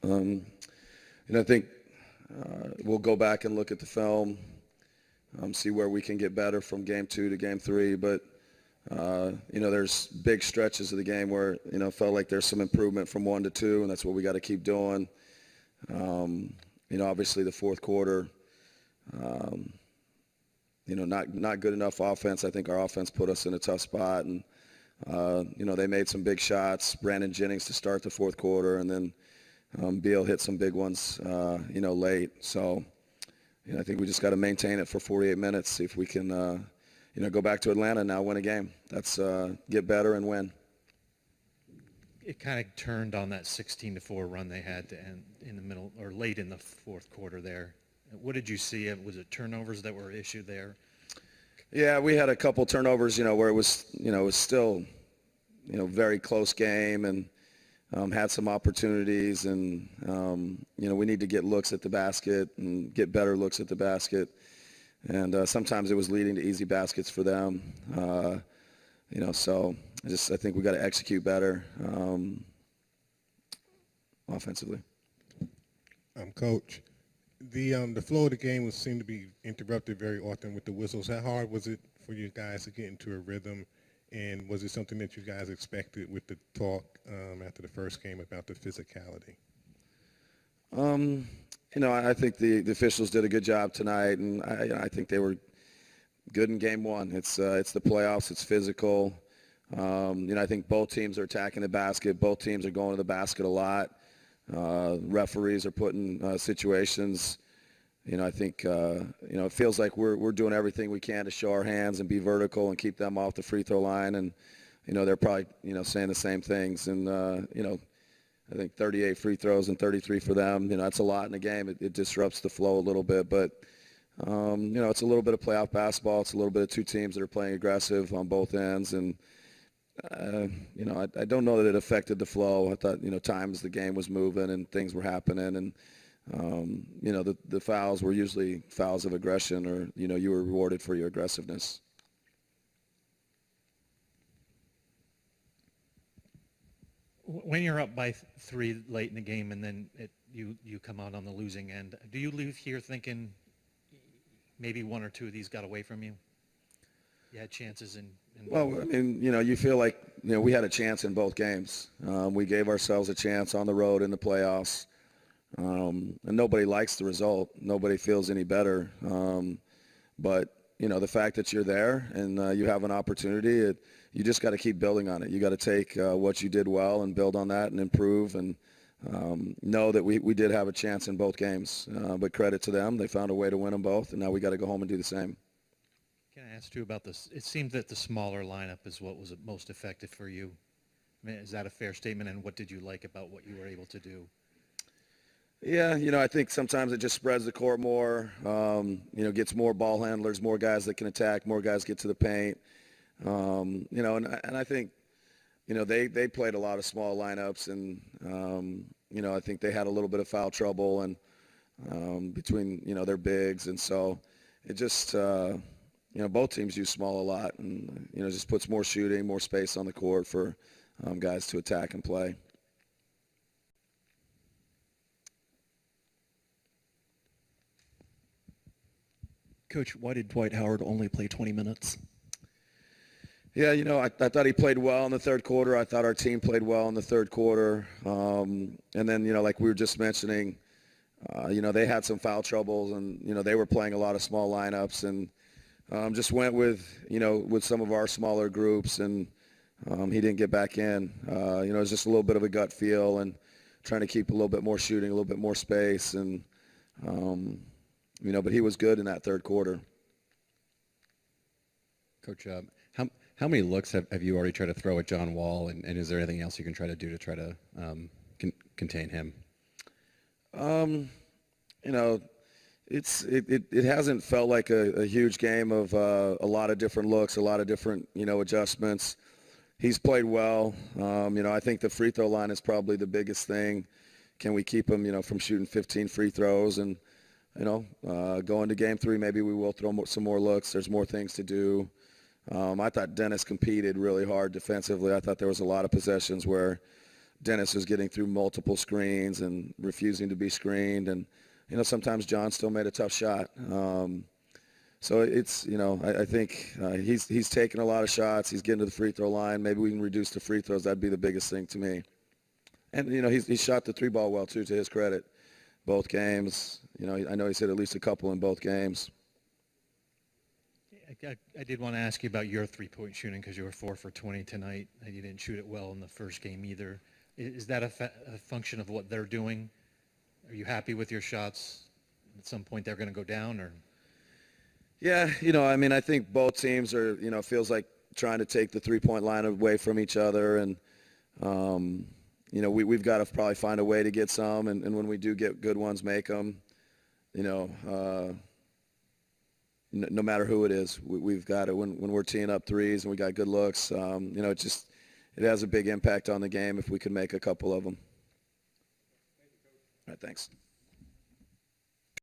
And I think we'll go back and look at the film, see where we can get better from game 2 to game 3. But, there's big stretches of the game where, felt like there's some improvement from 1 to 2, and that's what we got to keep doing. Obviously the fourth quarter, not good enough offense. I think our offense put us in a tough spot, and they made some big shots. Brandon Jennings to start the fourth quarter, and then Beal hit some big ones, late. So, I think we just got to maintain it for 48 minutes. See if we can, go back to Atlanta and now win a game. That's get better and win. It kind of turned on that 16-4 run they had to end in the middle or late in the fourth quarter there. What did you see? Was it turnovers that were issued there? Yeah, we had a couple turnovers, where it was, it was still, very close game, and had some opportunities, and, we need to get looks at the basket and get better looks at the basket. And sometimes it was leading to easy baskets for them. So I think we got to execute better offensively. Coach, the flow of the game seemed to be interrupted very often with the whistles. How hard was it for you guys to get into a rhythm? And was it something that you guys expected with the talk after the first game about the physicality? I think the officials did a good job tonight, and I think they were good in game 1. It's the playoffs. It's physical. I think both teams are attacking the basket. Both teams are going to the basket a lot. Referees are putting situations. I think, it feels like we're doing everything we can to show our hands and be vertical and keep them off the free throw line. And, they're probably, saying the same things. And, I think 38 free throws and 33 for them. That's a lot in the game. It disrupts the flow a little bit. But, it's a little bit of playoff basketball. It's a little bit of two teams that are playing aggressive on both ends. And, I don't know that it affected the flow. I thought, times the game was moving and things were happening. And, the fouls were usually fouls of aggression, or, you were rewarded for your aggressiveness. When you're up by 3 late in the game and then you come out on the losing end, do you leave here thinking maybe 1 or 2 of these got away from you? You had chances in well, I mean, you feel like, we had a chance in both games. We gave ourselves a chance on the road in the playoffs. And nobody likes the result. Nobody feels any better. But, the fact that you're there and you have an opportunity, you just got to keep building on it. You got to take what you did well and build on that and improve, and know that we did have a chance in both games. But credit to them. They found a way to win them both, and now we got to go home and do the same. Can I ask you about this? It seems that the smaller lineup is what was most effective for you. I mean, is that a fair statement, and what did you like about what you were able to do? Yeah, I think sometimes it just spreads the court more, gets more ball handlers, more guys that can attack, more guys get to the paint. And I think, they played a lot of small lineups, and, I think they had a little bit of foul trouble and between, their bigs. And so it just, both teams use small a lot, and, just puts more shooting, more space on the court for guys to attack and play. Coach, why did Dwight Howard only play 20 minutes? Yeah, I thought he played well in the third quarter. I thought our team played well in the third quarter. And then, like we were just mentioning, they had some foul troubles, and, they were playing a lot of small lineups, and just went with, with some of our smaller groups, and he didn't get back in. It was just a little bit of a gut feel and trying to keep a little bit more shooting, a little bit more space, and, but he was good in that third quarter. Coach, how many looks have you already tried to throw at John Wall, and is there anything else you can try to do to try to contain him? It hasn't felt like a huge game of a lot of different looks, a lot of different, adjustments. He's played well. I think the free throw line is probably the biggest thing. Can we keep him, from shooting 15 free throws? And, going to game 3, maybe we will throw some more looks. There's more things to do. I thought Dennis competed really hard defensively. I thought there was a lot of possessions where Dennis was getting through multiple screens and refusing to be screened. And, sometimes John still made a tough shot. So it's, I think he's taking a lot of shots. He's getting to the free throw line. Maybe we can reduce the free throws. That'd be the biggest thing to me. And, he shot the three ball well, too, to his credit. Both games. I know he's hit at least a couple in both games. I did want to ask you about your three-point shooting because you were 4 for 20 tonight. You didn't shoot it well in the first game either. Is that a function of what they're doing? Are you happy with your shots? At some point they're going to go down, or? Yeah, I think both teams are, feels like trying to take the three-point line away from each other. And, we've got to probably find a way to get some. And when we do get good ones, make them, no matter who it is, we've got it. When we're teeing up threes and we got good looks, it has a big impact on the game if we can make a couple of them. All right, thanks.